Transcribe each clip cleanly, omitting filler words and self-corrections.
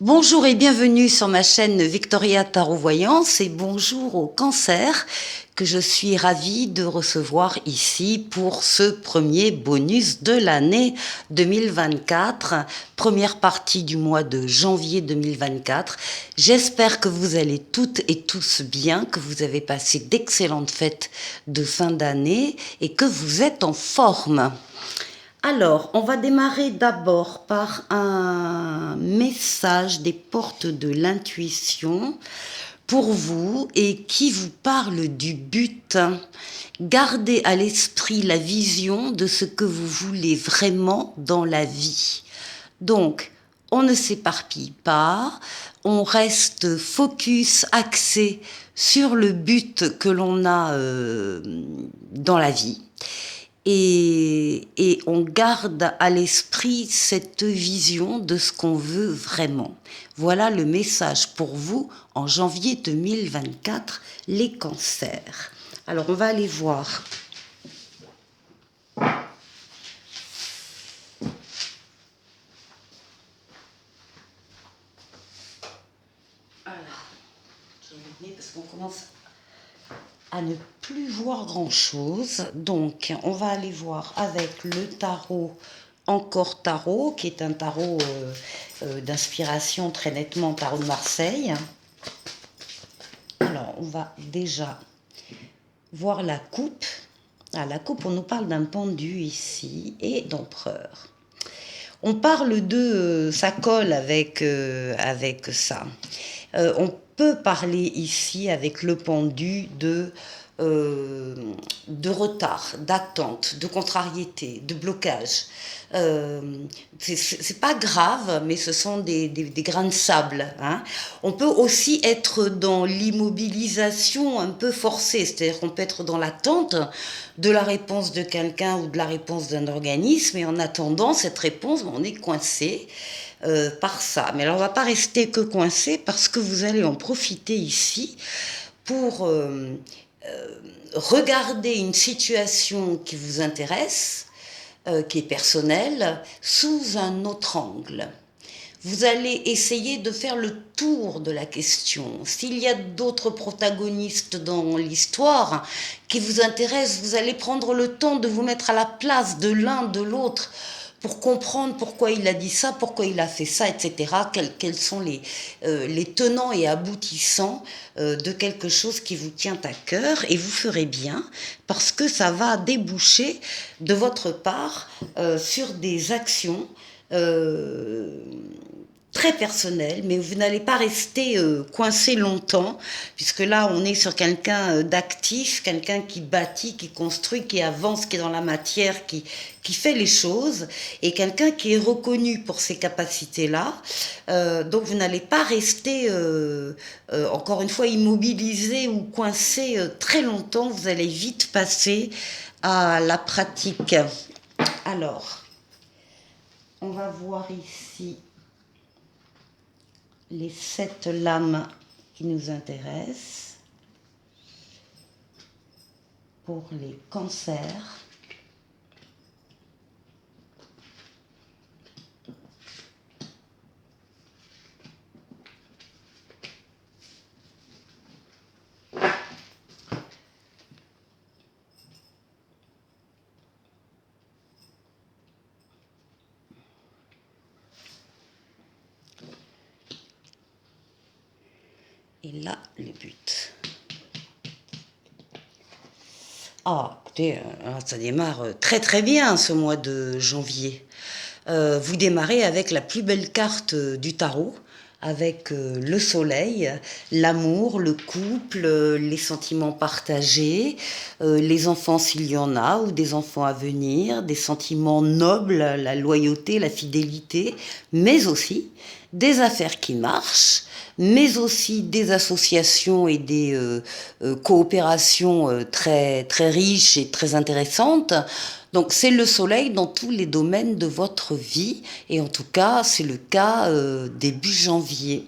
Bonjour et bienvenue sur ma chaîne Victoria Tarot Voyance et bonjour au cancer que je suis ravie de recevoir ici pour ce premier bonus de l'année 2024, première partie du mois de janvier 2024. J'espère que vous allez toutes et tous bien, que vous avez passé d'excellentes fêtes de fin d'année et que vous êtes en forme. Alors, on va démarrer d'abord par un message des portes de l'intuition pour vous et qui vous parle du but. Gardez à l'esprit la vision de ce que vous voulez vraiment dans la vie. Donc, on ne s'éparpille pas, on reste focus, axé sur le but que l'on a dans la vie. Et on garde à l'esprit cette vision de ce qu'on veut vraiment. Voilà le message pour vous en janvier 2024, les cancers. Alors, on va aller voir. Voilà. Je vais venir parce qu'on commence à ne plus voir grand-chose. Donc, on va aller voir avec le tarot, encore tarot, qui est un tarot d'inspiration très nettement tarot de Marseille. Alors, on va déjà voir la coupe. Ah, la coupe, on nous parle d'un pendu ici et d'empereur. On parle de... ça colle avec ça. On peut parler ici avec le pendu de retard, d'attente, de contrariété, de blocage. C'est pas grave, mais ce sont des grains de sable. Hein. On peut aussi être dans l'immobilisation un peu forcée, c'est-à-dire qu'on peut être dans l'attente de la réponse de quelqu'un ou de la réponse d'un organisme, et en attendant cette réponse, on est coincé. Par ça. Mais alors, on ne va pas rester que coincé parce que vous allez en profiter ici pour regarder une situation qui vous intéresse, qui est personnelle, sous un autre angle. Vous allez essayer de faire le tour de la question. S'il y a d'autres protagonistes dans l'histoire qui vous intéressent, vous allez prendre le temps de vous mettre à la place de l'un, de l'autre, pour comprendre pourquoi il a dit ça, pourquoi il a fait ça, etc. Quels sont les tenants et aboutissants de quelque chose qui vous tient à cœur. Et vous ferez bien, parce que ça va déboucher de votre part sur des actions très personnel, mais vous n'allez pas rester coincé longtemps, puisque là, on est sur quelqu'un d'actif, quelqu'un qui bâtit, qui construit, qui avance, qui est dans la matière, qui fait les choses, et quelqu'un qui est reconnu pour ces capacités-là. Donc, vous n'allez pas rester, encore une fois, immobilisé ou coincé très longtemps, vous allez vite passer à la pratique. Alors, on va voir ici les 7 lames qui nous intéressent pour les cancers. Et là, le but. Ah, écoutez, ça démarre très très bien ce mois de janvier. Vous démarrez avec la plus belle carte du tarot, avec le soleil, l'amour, le couple, les sentiments partagés, les enfants s'il y en a, ou des enfants à venir, des sentiments nobles, la loyauté, la fidélité, mais aussi des affaires qui marchent, mais aussi des associations et des coopérations très, très riches et très intéressantes. Donc c'est le soleil dans tous les domaines de votre vie, et en tout cas c'est le cas début janvier.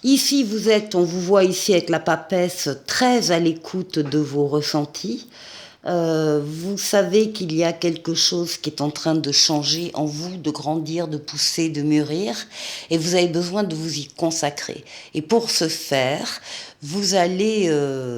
Ici on vous voit ici avec la papesse très à l'écoute de vos ressentis, Vous savez qu'il y a quelque chose qui est en train de changer en vous, de grandir, de pousser, de mûrir, et vous avez besoin de vous y consacrer. Et pour ce faire, vous allez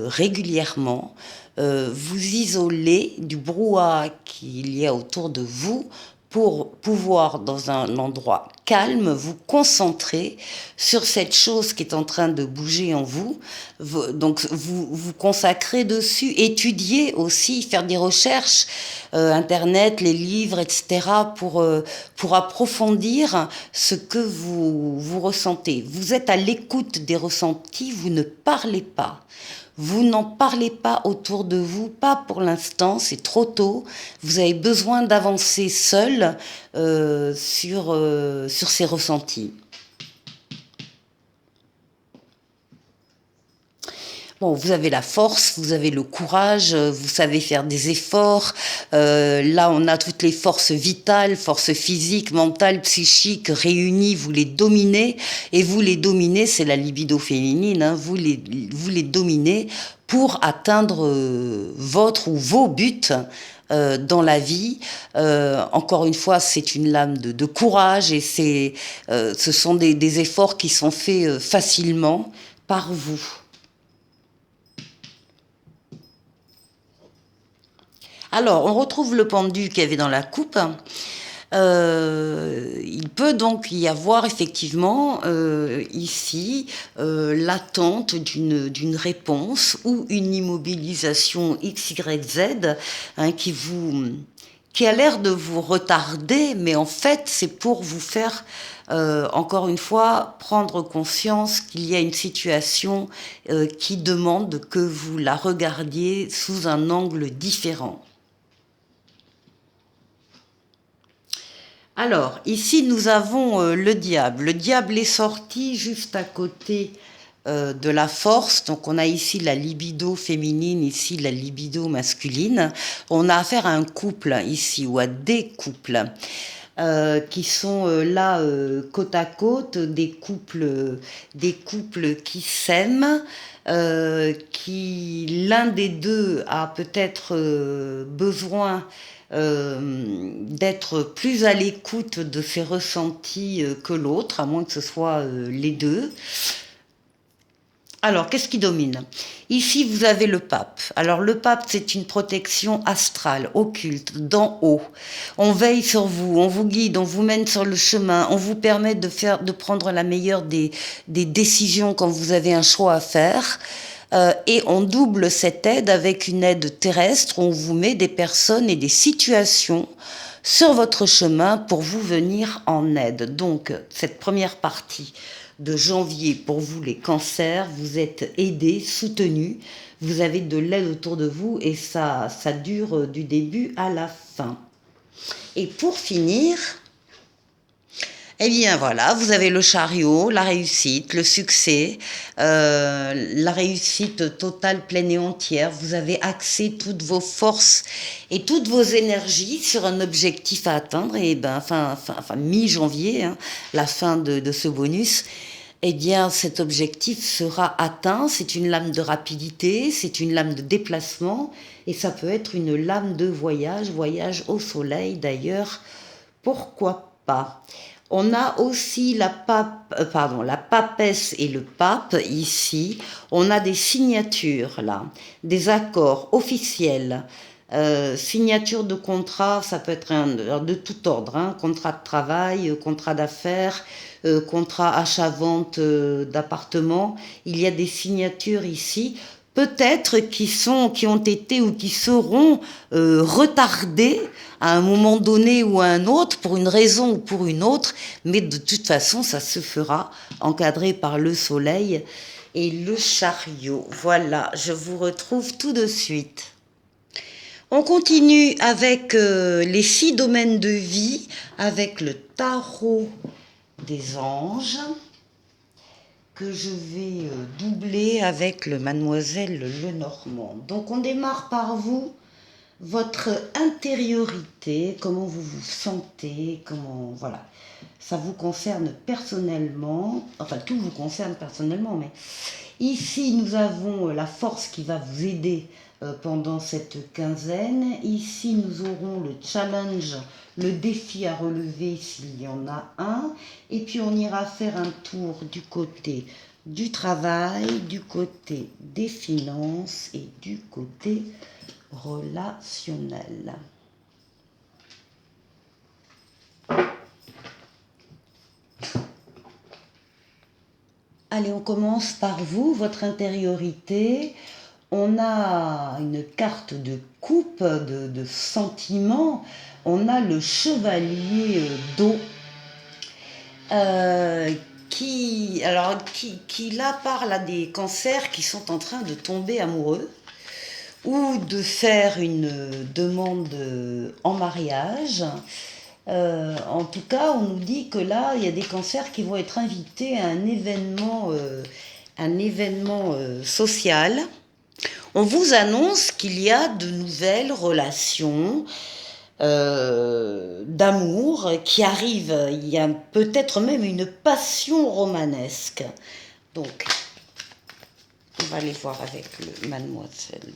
régulièrement vous isoler du brouhaha qu'il y a autour de vous pour pouvoir, dans un endroit calme, vous concentrer sur cette chose qui est en train de bouger en vous. Donc, vous consacrer dessus, étudier aussi, faire des recherches, Internet, les livres, etc., pour approfondir ce que vous ressentez. Vous êtes à l'écoute des ressentis, vous ne parlez pas. Vous n'en parlez pas autour de vous, pas pour l'instant, c'est trop tôt. Vous avez besoin d'avancer seul sur ces ressentis. Bon, vous avez la force, vous avez le courage, vous savez faire des efforts. Là, on a toutes les forces vitales, forces physiques, mentales, psychiques réunies. Vous les dominez. Et vous les dominez, c'est la libido féminine. Hein, vous les dominez pour atteindre votre ou vos buts dans la vie. Encore une fois, c'est une lame de courage et ce sont des efforts qui sont faits facilement par vous. Alors, on retrouve le pendu qu'il y avait dans la coupe. Il peut donc y avoir effectivement ici l'attente d'une réponse ou une immobilisation XYZ hein, qui a l'air de vous retarder, mais en fait c'est pour vous faire encore une fois prendre conscience qu'il y a une situation qui demande que vous la regardiez sous un angle différent. Alors, ici, nous avons le diable. Le diable est sorti juste à côté de la force. Donc, on a ici la libido féminine, ici la libido masculine. On a affaire à un couple ici, ou à des couples. Qui sont là côte à côte, des couples qui s'aiment, qui l'un des deux a peut-être besoin d'être plus à l'écoute de ses ressentis que l'autre, à moins que ce soit les deux. Alors, qu'est-ce qui domine? Ici, vous avez le pape. Alors, le pape, c'est une protection astrale, occulte, d'en haut. On veille sur vous, on vous guide, on vous mène sur le chemin, on vous permet de prendre la meilleure des décisions quand vous avez un choix à faire. Et on double cette aide avec une aide terrestre. On vous met des personnes et des situations sur votre chemin pour vous venir en aide. Donc, cette première partie de janvier, pour vous les cancers, vous êtes aidés, soutenus, vous avez de l'aide autour de vous et ça dure du début à la fin. Et pour finir, eh bien voilà, vous avez le chariot, la réussite, le succès, la réussite totale, pleine et entière. Vous avez axé toutes vos forces et toutes vos énergies sur un objectif à atteindre. Et ben, mi-janvier, hein, la fin de ce bonus, eh bien cet objectif sera atteint. C'est une lame de rapidité, c'est une lame de déplacement et ça peut être une lame de voyage au soleil d'ailleurs, pourquoi pas. On a aussi la papesse et le pape ici. On a des signatures là, des accords officiels. Signature de contrat, ça peut être de tout ordre, hein, contrat de travail, contrat d'affaires, contrat achat-vente d'appartement. Il y a des signatures ici, peut-être qui ont été ou qui seront retardées à un moment donné ou à un autre, pour une raison ou pour une autre, mais de toute façon, ça se fera, encadré par le soleil et le chariot. Voilà, je vous retrouve tout de suite. On continue avec les 6 domaines de vie, avec le tarot des anges, que je vais doubler avec le Mademoiselle Lenormand. Donc on démarre par vous, votre intériorité, comment vous vous sentez, voilà. Ça vous concerne personnellement, enfin tout vous concerne personnellement, mais ici nous avons la force qui va vous aider pendant cette quinzaine. Ici, nous aurons le challenge, le défi à relever s'il y en a un. Et puis, on ira faire un tour du côté du travail, du côté des finances et du côté relationnel. Allez, on commence par vous, votre intériorité. On a une carte de coupe, de sentiments. On a le chevalier d'eau qui là parle à des cancers qui sont en train de tomber amoureux ou de faire une demande en mariage. En tout cas, on nous dit que là, il y a des cancers qui vont être invités à un événement social. On vous annonce qu'il y a de nouvelles relations d'amour qui arrivent. Il y a peut-être même une passion romanesque. Donc, on va aller voir avec le mademoiselle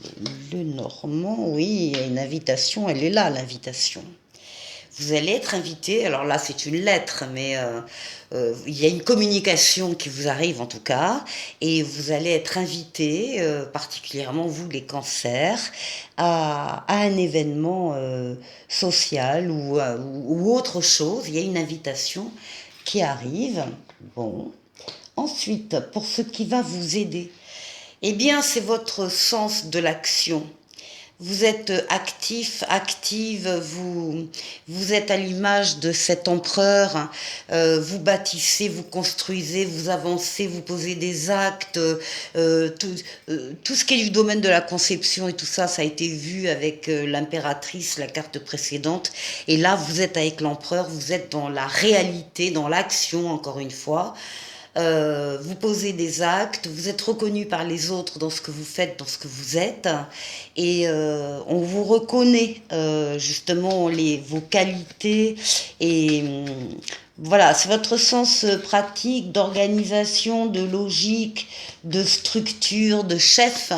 Lenormand. Oui, il y a une invitation, elle est là, l'invitation. Vous allez être invité, alors là c'est une lettre, mais il y a une communication qui vous arrive en tout cas, et vous allez être invité, particulièrement vous les cancers, à un événement social ou autre chose. Il y a une invitation qui arrive. Bon. Ensuite, pour ce qui va vous aider, eh bien c'est votre sens de l'action. Vous êtes actif, active, vous êtes à l'image de cet empereur, vous bâtissez, vous construisez, vous avancez, vous posez des actes, tout ce qui est du domaine de la conception et tout ça, ça a été vu avec l'impératrice, la carte précédente, et là vous êtes avec l'empereur, vous êtes dans la réalité, dans l'action encore une fois. Vous posez des actes, vous êtes reconnu par les autres dans ce que vous faites, dans ce que vous êtes, et on vous reconnaît justement vos qualités, et voilà, c'est votre sens pratique, d'organisation, de logique, de structure, de chef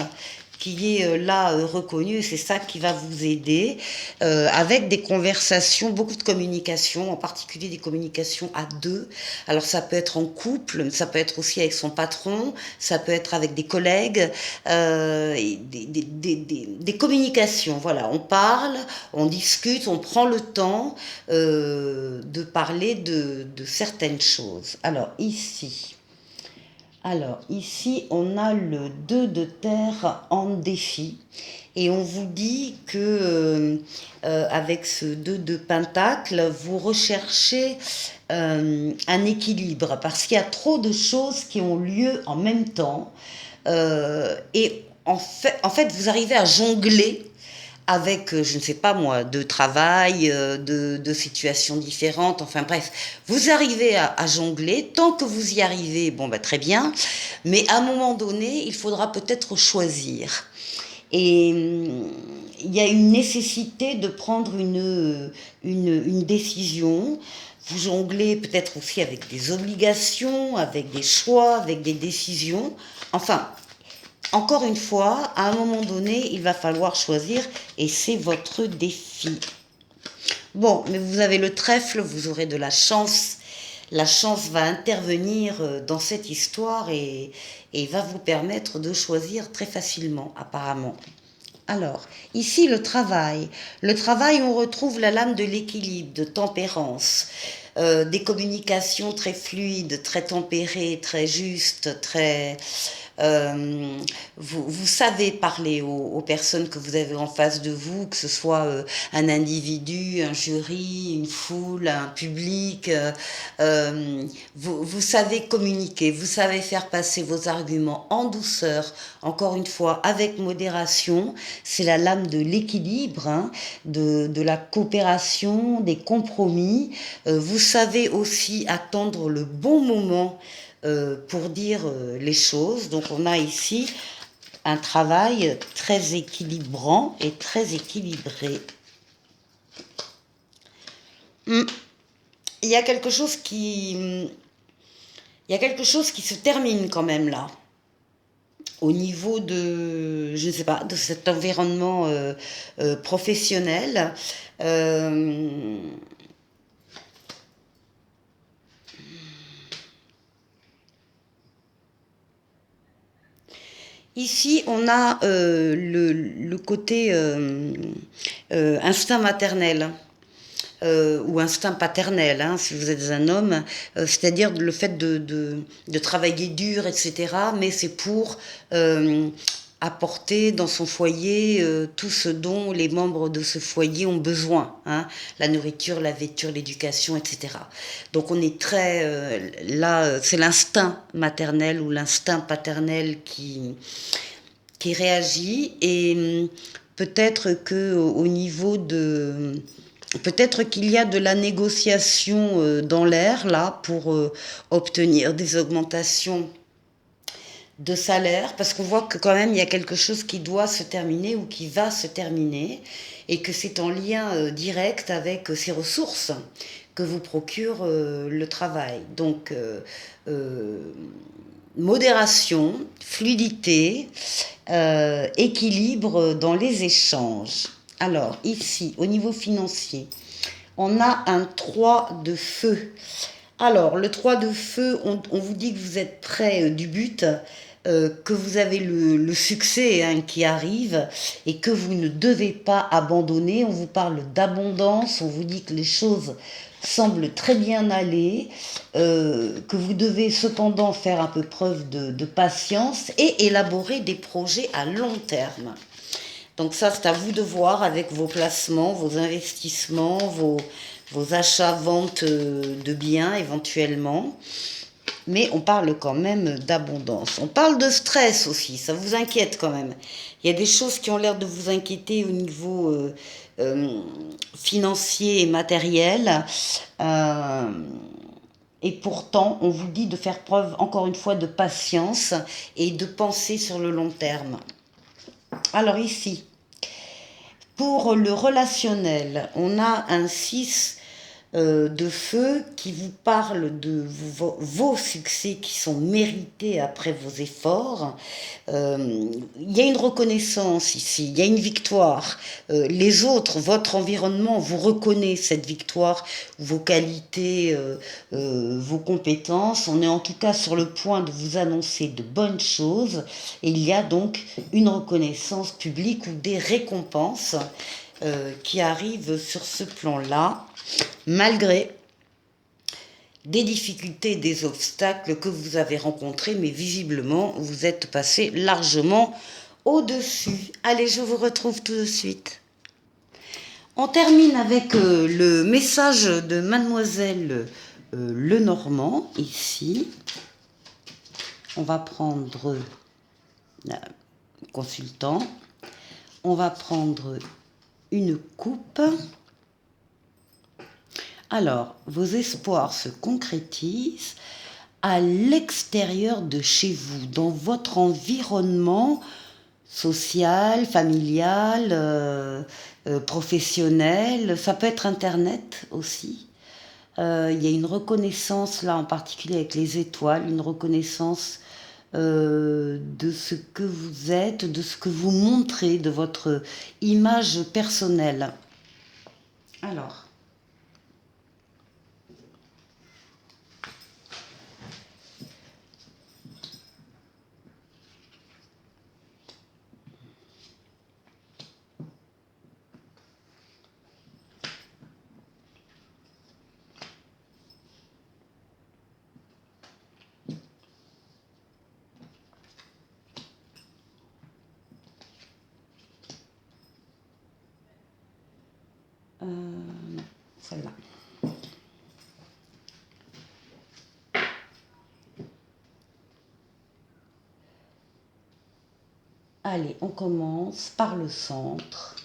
qui est là reconnu, c'est ça qui va vous aider avec des conversations, beaucoup de communication, en particulier des communications à deux. Alors ça peut être en couple, ça peut être aussi avec son patron, ça peut être avec des collègues, et des communications. Voilà, on parle, on discute, on prend le temps de parler de certaines choses. Alors ici, on a le 2 de terre en défi et on vous dit que avec ce 2 de pentacle, vous recherchez un équilibre parce qu'il y a trop de choses qui ont lieu en même temps et en fait, vous arrivez à jongler avec, je ne sais pas moi, de travail, de situations différentes, enfin bref, vous arrivez à jongler, tant que vous y arrivez, bon bah très bien, mais à un moment donné, il faudra peut-être choisir. Et il y a une nécessité de prendre une décision. Vous jonglez peut-être aussi avec des obligations, avec des choix, avec des décisions. Enfin, encore une fois, à un moment donné, il va falloir choisir et c'est votre défi. Bon, mais vous avez le trèfle, vous aurez de la chance. La chance va intervenir dans cette histoire et va vous permettre de choisir très facilement, apparemment. Alors, ici, le travail. Le travail, on retrouve la lame de l'équilibre, de tempérance. Des communications très fluides, très tempérées, très justes, très... vous savez parler aux personnes que vous avez en face de vous, que ce soit un individu, un jury, une foule, un public. Vous savez communiquer, vous savez faire passer vos arguments en douceur, encore une fois, avec modération. C'est la lame de l'équilibre, hein, de la coopération, des compromis. Vous savez aussi attendre le bon moment pour dire les choses. Donc on a ici un travail très équilibrant et très équilibré. Il y a quelque chose qui se termine quand même là. au niveau de, je ne sais pas, de cet environnement professionnel. Euh, Ici, on a le côté instinct maternel. Ou instinct paternel, hein, si vous êtes un homme, c'est-à-dire le fait de travailler dur, etc. Mais c'est pour apporter dans son foyer tout ce dont les membres de ce foyer ont besoin, hein, la nourriture, la vêture, l'éducation, etc. Donc on est très là, c'est l'instinct maternel ou l'instinct paternel qui réagit et peut-être que au niveau de peut-être qu'il y a de la négociation dans l'air là pour obtenir des augmentations de salaire parce qu'on voit que quand même il y a quelque chose qui doit se terminer ou qui va se terminer et que c'est en lien direct avec ces ressources que vous procure le travail. Donc modération, fluidité, équilibre dans les échanges. Alors ici, au niveau financier, on a un 3 de feu. Alors, le 3 de feu, on vous dit que vous êtes près du but, que vous avez le succès hein, qui arrive et que vous ne devez pas abandonner. On vous parle d'abondance, on vous dit que les choses semblent très bien aller, que vous devez cependant faire un peu preuve de patience et élaborer des projets à long terme. Donc ça, c'est à vous de voir avec vos placements, vos investissements, vos achats-ventes de biens éventuellement. Mais on parle quand même d'abondance. On parle de stress aussi, ça vous inquiète quand même. Il y a des choses qui ont l'air de vous inquiéter au niveau financier et matériel. Euh, et pourtant, on vous dit de faire preuve, encore une fois, de patience et de penser sur le long terme. Alors ici, pour le relationnel, on a un 6 de feu qui vous parle de vos succès qui sont mérités après vos efforts. Il y a une reconnaissance ici, il y a une victoire. Les autres, votre environnement vous reconnaît cette victoire, vos qualités, vos compétences. On est en tout cas sur le point de vous annoncer de bonnes choses et il y a donc une reconnaissance publique ou des récompenses qui arrivent sur ce plan-là, malgré des difficultés, des obstacles que vous avez rencontrés, mais visiblement, vous êtes passé largement au-dessus. Allez, je vous retrouve tout de suite. On termine avec le message de Mademoiselle Lenormand, ici. On va prendre la consultant. On va prendre une coupe. Alors, vos espoirs se concrétisent à l'extérieur de chez vous, dans votre environnement social, familial, professionnel. Ça peut être Internet aussi. Il y a une reconnaissance, là en particulier avec les étoiles, une reconnaissance de ce que vous êtes, de ce que vous montrez, de votre image personnelle. Alors, non, celle-là. Allez, on commence par le centre.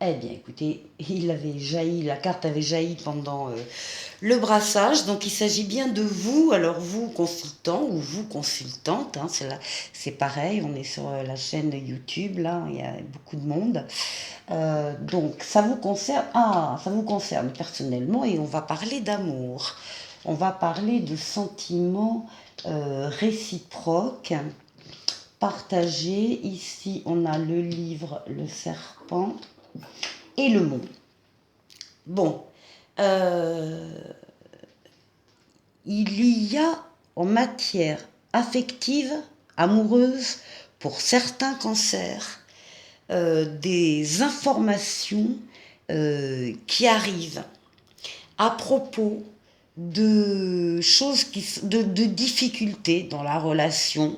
Eh bien, écoutez, il avait jailli, la carte avait jailli pendant le brassage, donc il s'agit bien de vous, alors vous consultant ou vous consultante, hein, c'est pareil, on est sur la chaîne YouTube, là, il y a beaucoup de monde. Donc, ça vous concerne personnellement et on va parler d'amour. On va parler de sentiments réciproques partager. Ici, on a le livre, le serpent et le mot. Bon, il y a en matière affective, amoureuse, pour certains cancers, des informations qui arrivent à propos de choses de difficultés dans la relation,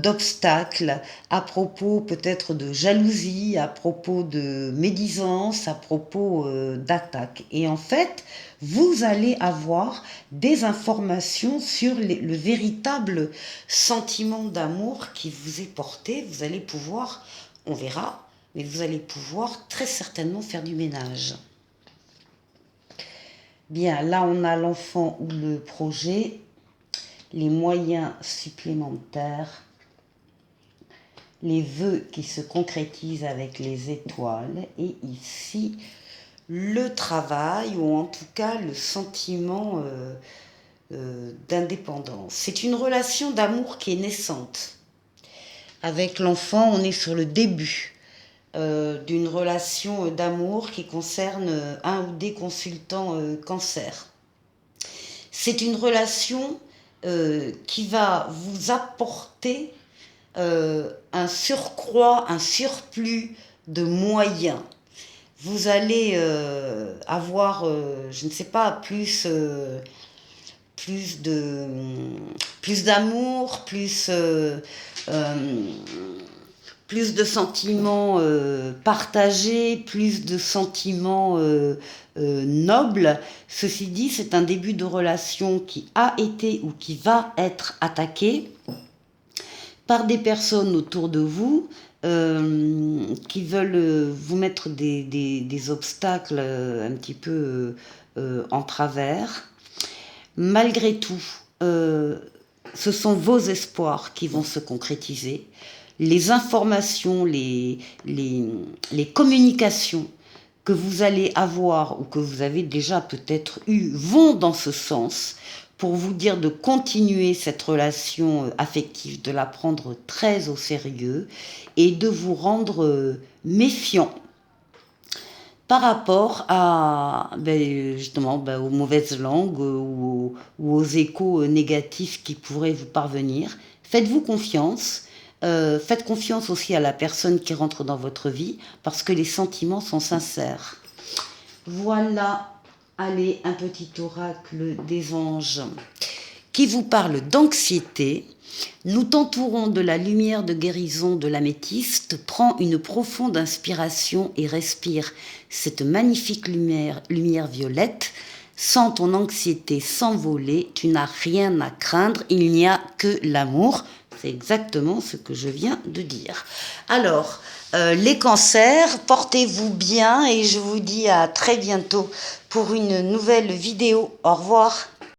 d'obstacles, à propos peut-être de jalousie, à propos de médisance, à propos d'attaques. Et en fait, vous allez avoir des informations sur le véritable sentiment d'amour qui vous est porté. Vous allez pouvoir, on verra, mais vous allez pouvoir très certainement faire du ménage. Bien, là on a l'enfant ou le projet, les moyens supplémentaires, les vœux qui se concrétisent avec les étoiles, et ici le travail, ou en tout cas le sentiment d'indépendance. C'est une relation d'amour qui est naissante. Avec l'enfant, on est sur le début d'une relation d'amour qui concerne un ou des consultants cancer. C'est une relation qui va vous apporter un surcroît, un surplus de moyens. Vous allez avoir, je ne sais pas, plus d'amour, plus de sentiments partagés, plus de sentiments nobles. Ceci dit, c'est un début de relation qui a été ou qui va être attaqué par des personnes autour de vous qui veulent vous mettre des obstacles un petit peu en travers. Malgré tout, ce sont vos espoirs qui vont se concrétiser. Les informations, les communications que vous allez avoir ou que vous avez déjà peut-être eues vont dans ce sens pour vous dire de continuer cette relation affective, de la prendre très au sérieux et de vous rendre méfiant par rapport à justement aux mauvaises langues ou aux échos négatifs qui pourraient vous parvenir. Faites-vous confiance. Faites confiance aussi à la personne qui rentre dans votre vie parce que les sentiments sont sincères. Voilà, allez, un petit oracle des anges qui vous parle d'anxiété. Nous t'entourons de la lumière de guérison de l'améthyste. Prends une profonde inspiration et respire cette magnifique lumière violette. Sans ton anxiété s'envoler, tu n'as rien à craindre, il n'y a que l'amour. C'est exactement ce que je viens de dire. Alors, les cancers, portez-vous bien et je vous dis à très bientôt pour une nouvelle vidéo. Au revoir.